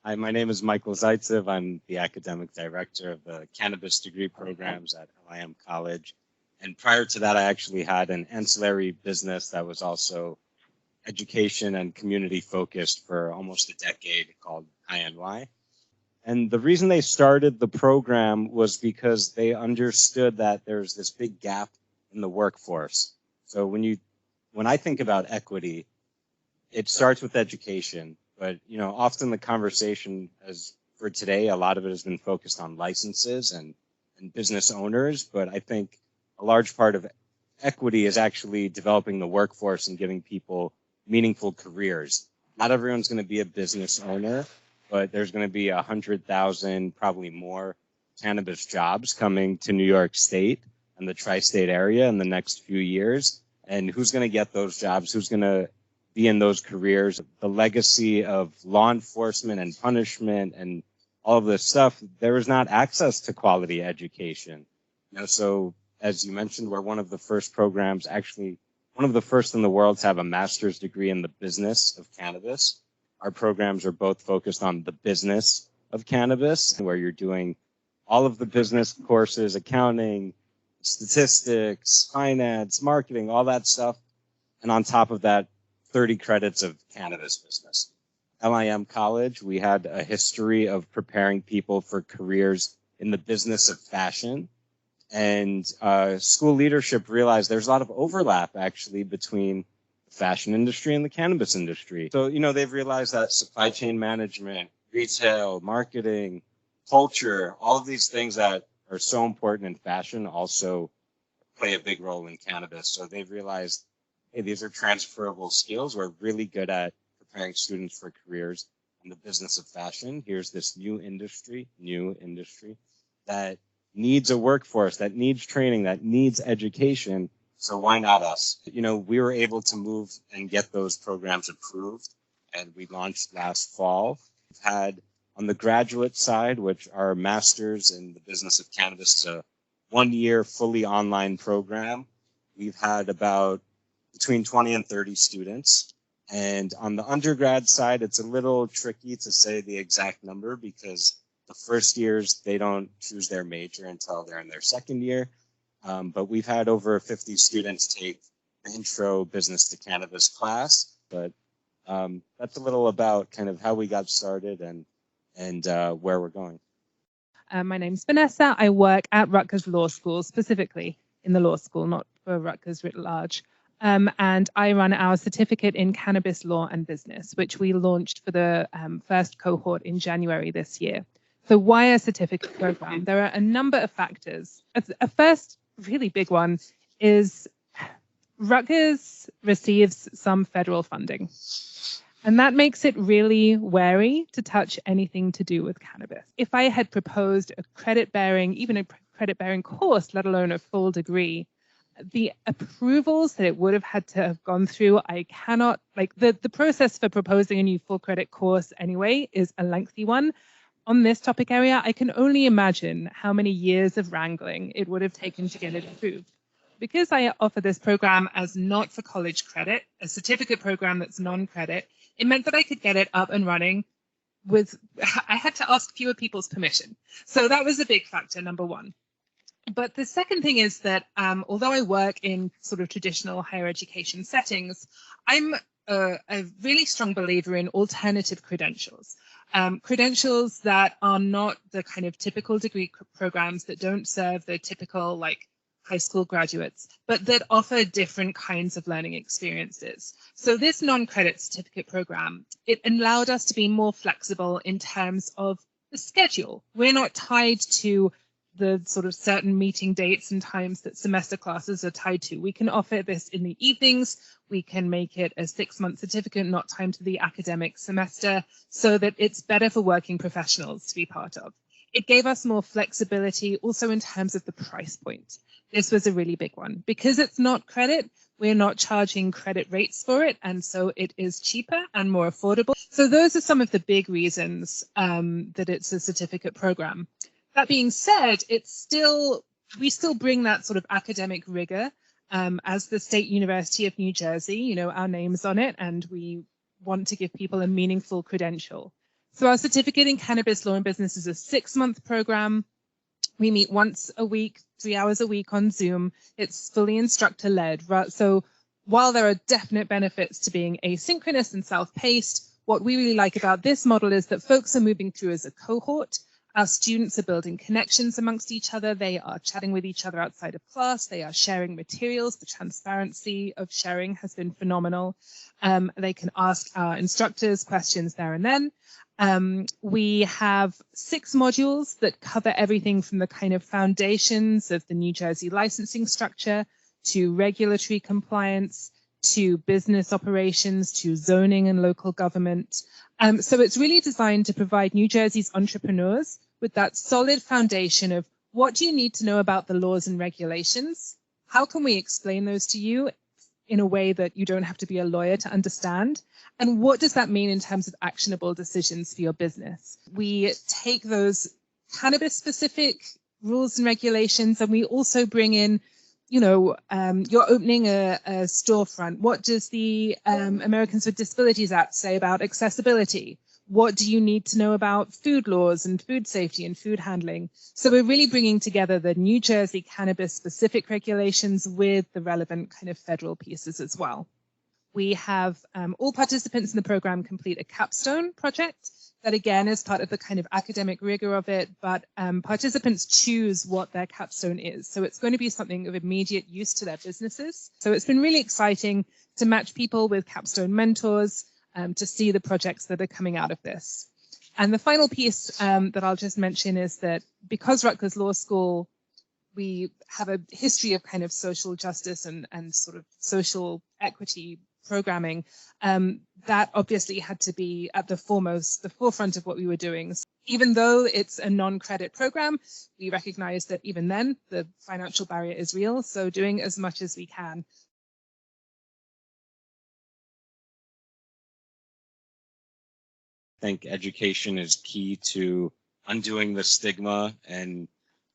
Hi, my name is Michael Zaitsev. I'm the academic director of the cannabis degree programs at LIM College. And prior to that, I actually had an ancillary business that was also education and community focused for almost a decade called INY. And the reason they started the program was because they understood that there's this big gap in the workforce. So when I think about equity, it starts with education. But, often the conversation for today, a lot of it has been focused on licenses and business owners. But I think a large part of equity is actually developing the workforce and giving people meaningful careers. Not everyone's going to be a business owner, but there's going to be 100,000, probably more, cannabis jobs coming to New York State and the tri-state area in the next few years. And who's going to get those jobs? Who's going to be in those careers? The legacy of law enforcement and punishment and all of this stuff, there is not access to quality education. So as you mentioned, we're one of the first programs, actually one of the first in the world to have a master's degree in the business of cannabis. Our programs are both focused on the business of cannabis, where you're doing all of the business courses, accounting, statistics, finance, marketing, all that stuff. And on top of that, 30 credits of cannabis business. LIM College, we had a history of preparing people for careers in the business of fashion. And school leadership realized there's a lot of overlap, actually, between the fashion industry and the cannabis industry. So, they've realized that supply chain management, retail, marketing, culture, all of these things that are so important in fashion also play a big role in cannabis. So they've realized, hey, these are transferable skills. We're really good at preparing students for careers in the business of fashion. Here's this new industry that needs a workforce, that needs training, that needs education. So why not us? We were able to move and get those programs approved, and we launched last fall. We've had on the graduate side, which are masters in the business of cannabis, is a 1-year fully online program. We've had about between 20 and 30 students. And on the undergrad side, it's a little tricky to say the exact number because the first years, they don't choose their major until they're in their second year. But we've had over 50 students take the intro business to cannabis class. But that's a little about kind of how we got started and where we're going. My name's Vanessa. I work at Rutgers Law School, specifically in the law school, not for Rutgers writ large. And I run our certificate in cannabis law and business, which we launched for the first cohort in January this year. So why a certificate program? There are a number of factors. A first really big one is Rutgers receives some federal funding. And that makes it really wary to touch anything to do with cannabis. If I had proposed a credit-bearing course, let alone a full degree, the approvals that it would have had to have gone through, I cannot, the process for proposing a new full credit course anyway is a lengthy one. On this topic area, I can only imagine how many years of wrangling it would have taken to get it approved. Because I offer this program as not for college credit, a certificate program that's non-credit, it meant that I could get it up and running I had to ask fewer people's permission. So that was a big factor, number one. But the second thing is that although I work in sort of traditional higher education settings, I'm a really strong believer in alternative credentials. Credentials that are not the kind of typical degree programs that don't serve the typical high school graduates, but that offer different kinds of learning experiences. So this non-credit certificate program, it allowed us to be more flexible in terms of the schedule. We're not tied to the sort of certain meeting dates and times that semester classes are tied to. We can offer this in the evenings. We can make it a 6-month certificate, not timed to the academic semester, so that it's better for working professionals to be part of. It gave us more flexibility also in terms of the price point. This was a really big one. Because it's not credit, we're not charging credit rates for it, and so it is cheaper and more affordable. So those are some of the big reasons that it's a certificate program. That being said, we still bring that sort of academic rigor as the State University of New Jersey. Our name's on it, and we want to give people a meaningful credential. So our certificate in cannabis law and business is a 6-month program. We meet once a week, 3 hours a week on Zoom. It's fully instructor-led. So while there are definite benefits to being asynchronous and self-paced, what we really like about this model is that folks are moving through as a cohort. Our students are building connections amongst each other. They are chatting with each other outside of class. They are sharing materials. The transparency of sharing has been phenomenal. They can ask our instructors questions there and then. We have 6 modules that cover everything from the kind of foundations of the New Jersey licensing structure to regulatory compliance, to business operations, to zoning and local government. So it's really designed to provide New Jersey's entrepreneurs with that solid foundation of what do you need to know about the laws and regulations? How can we explain those to you in a way that you don't have to be a lawyer to understand? And what does that mean in terms of actionable decisions for your business? We take those cannabis-specific rules and regulations, and we also bring in, you're opening a storefront. What does the Americans with Disabilities Act say about accessibility? What do you need to know about food laws and food safety and food handling? So we're really bringing together the New Jersey cannabis-specific regulations with the relevant kind of federal pieces as well. We have all participants in the program complete a capstone project that, again, is part of the kind of academic rigor of it, but participants choose what their capstone is. So it's going to be something of immediate use to their businesses. So it's been really exciting to match people with capstone mentors to see the projects that are coming out of this. And the final piece that I'll just mention is that because Rutgers Law School, we have a history of kind of social justice and sort of social equity programming, that obviously had to be at the forefront of what we were doing. So even though it's a non-credit program, we recognize that even then the financial barrier is real, so doing as much as we can. I think education is key to undoing the stigma, and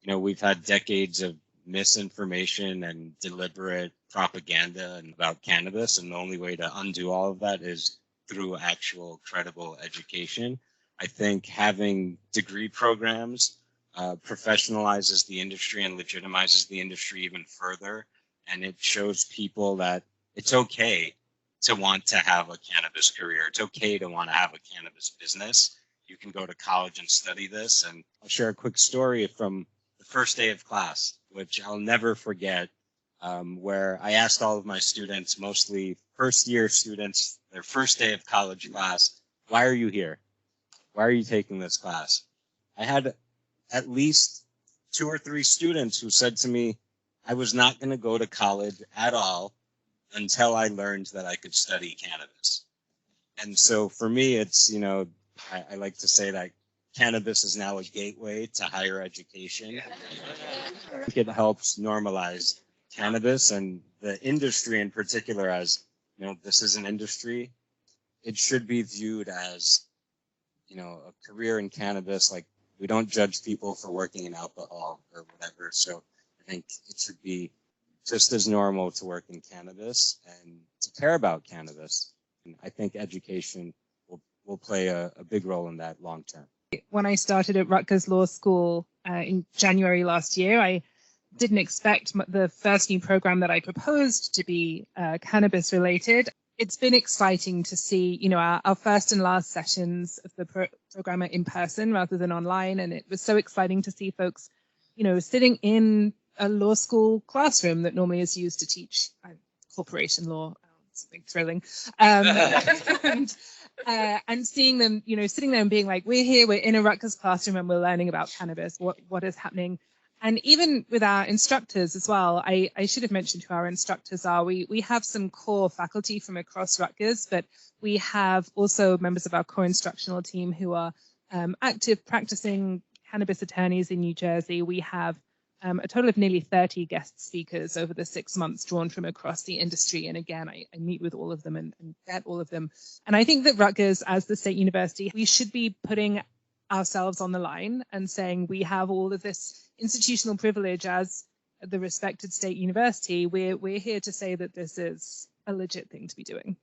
we've had decades of misinformation and deliberate propaganda about cannabis, and the only way to undo all of that is through actual credible education. I think having degree programs professionalizes the industry and legitimizes the industry even further, and it shows people that it's okay to want to have a cannabis career. It's okay to want to have a cannabis business. You can go to college and study this. And I'll share a quick story from the first day of class, which I'll never forget, where I asked all of my students, mostly first-year students, their first day of college class, why are you here? Why are you taking this class? I had at least 2 or 3 students who said to me, I was not going to go to college at all until I learned that I could study cannabis. And so for me, it's, I like to say that cannabis is now a gateway to higher education. I think it helps normalize cannabis and the industry in particular as, this is an industry. It should be viewed as, a career in cannabis. Like, we don't judge people for working in alcohol or whatever. So I think it should be just as normal to work in cannabis and to care about cannabis. And I think education will play a big role in that long term. When I started at Rutgers Law School in January last year, I didn't expect the first new program that I proposed to be cannabis related. It's been exciting to see, our first and last sessions of the program are in person rather than online. And it was so exciting to see folks, sitting in a law school classroom that normally is used to teach corporation law, something thrilling. And seeing them, sitting there and being like, we're in a Rutgers classroom and we're learning about cannabis, what is happening. And even with our instructors as well, I should have mentioned who our instructors are. We have some core faculty from across Rutgers, but we have also members of our core instructional team who are active practicing cannabis attorneys in New Jersey. We have a total of nearly 30 guest speakers over the 6 months drawn from across the industry. And again, I meet with all of them and get all of them. And I think that Rutgers, as the state university, we should be putting ourselves on the line and saying we have all of this institutional privilege as the respected state university. We're here to say that this is a legit thing to be doing.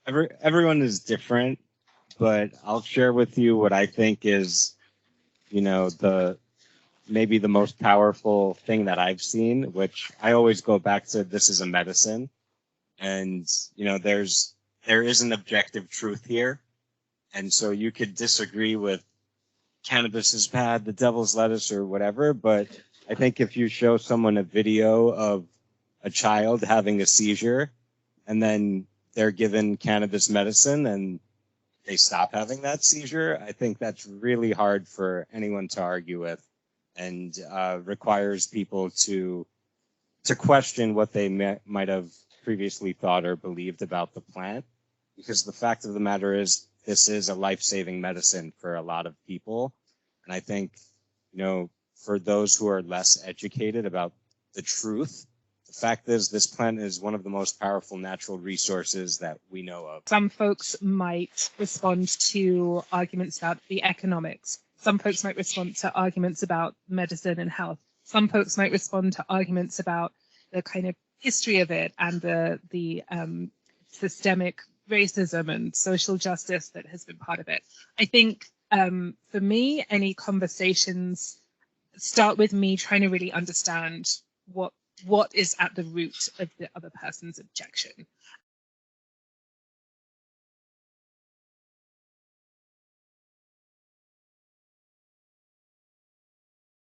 everyone is different, but I'll share with you what I think is, the maybe the most powerful thing that I've seen, which I always go back to. This is a medicine, and there is an objective truth here, and so you could disagree with cannabis is bad, the devil's lettuce, or whatever, but I think if you show someone a video of a child having a seizure, and then they're given cannabis medicine and they stop having that seizure, I think that's really hard for anyone to argue with, and requires people to question what they might have previously thought or believed about the plant. Because the fact of the matter is, this is a life-saving medicine for a lot of people. And I think, for those who are less educated about the truth, the fact is this plant is one of the most powerful natural resources that we know of. Some folks might respond to arguments about the economics. Some folks might respond to arguments about medicine and health. Some folks might respond to arguments about the kind of history of it and the systemic racism and social justice that has been part of it. I think for me, any conversations start with me trying to really understand what is at the root of the other person's objection.